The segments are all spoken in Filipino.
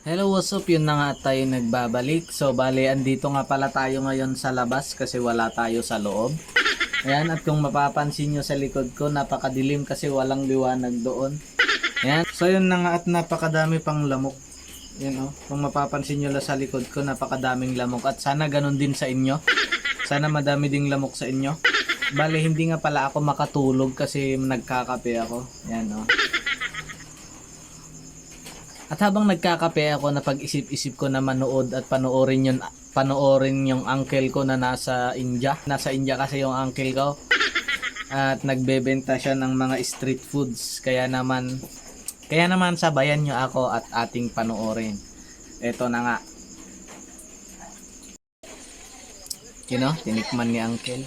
Hello, what's up? Yun na nga tayo nagbabalik. So, bali, andito nga pala tayo ngayon sa labas kasi wala tayo sa loob. Ayan, at kung mapapansin nyo sa likod ko, napakadilim kasi walang liwanag doon. Ayan, so yun na nga at napakadami pang lamok. Yan oh, kung mapapansin nyo lang sa likod ko, napakadaming lamok. At sana ganun din sa inyo. Sana madami ding lamok sa inyo. Bali, hindi nga pala ako makatulog kasi nagkakape ako. Ayan oh. At habang nagkakape ako, napag-isip-isip ko na manood at panoorin yung uncle ko na nasa India. Nasa India kasi yung uncle ko. At nagbebenta siya ng mga street foods. Kaya naman sabayan nyo ako at ating panoorin. Ito na nga. Tinikman ni uncle.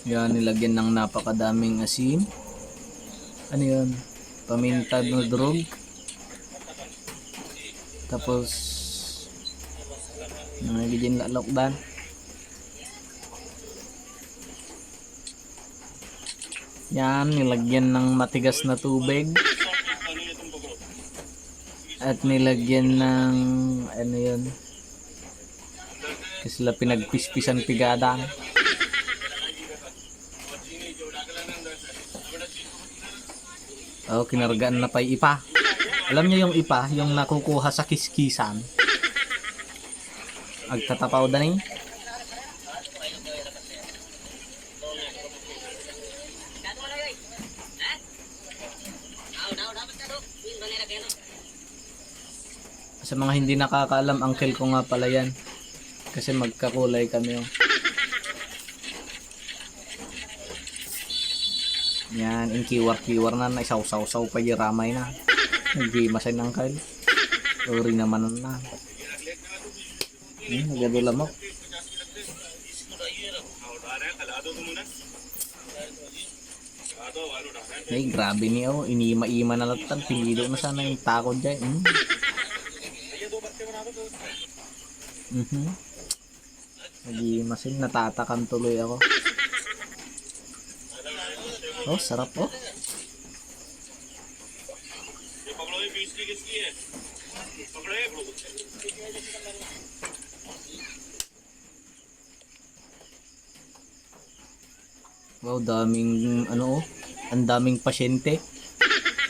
Yan, nilagyan ng napakadaming asin. Ano yun? Paminta na drog. Tapos nangigigin lalokdan. Yan, nilagyan ng matigas na tubig. At nilagyan ng ano yun? Kasi sila pinagpispisan pigadang. Oh, kinargaan na pa yung ipa. Alam niyo yung ipa, yung nakukuha sa kiskisan. Agtatapaw da ni. Sa mga hindi nakakaalam, uncle ko nga pala yan. Kasi magkakulay kami yung. Yan, in kiwar-kiwar na isaw-saw-saw pa yung ramay na. Hindi masay ng kail. Sorry naman na. Nagadula mo. Ay, grabe niya oh. Inima-ima na latan. Pilido na sana yung takot dyan. Lagi masay, natatakan tuloy ako. Oh, sarap oh. Wow, daming ano oh. Ang daming pasyente.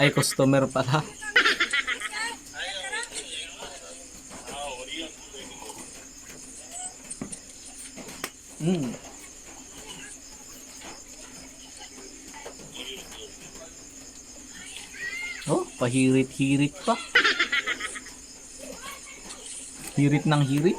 Ay, customer pala. Oh, pahirit-hirit pa. Hirit ng hirit.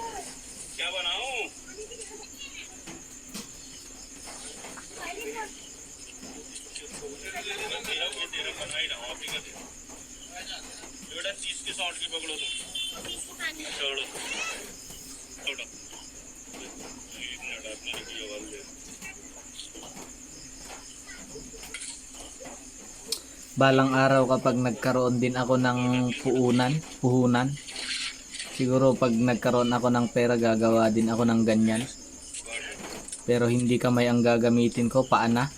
Balang araw kapag nagkaroon din ako ng puhunan, siguro pag nagkaroon ako ng pera gagawa din ako ng ganyan. Pero hindi kamay ang gagamitin ko, paa na.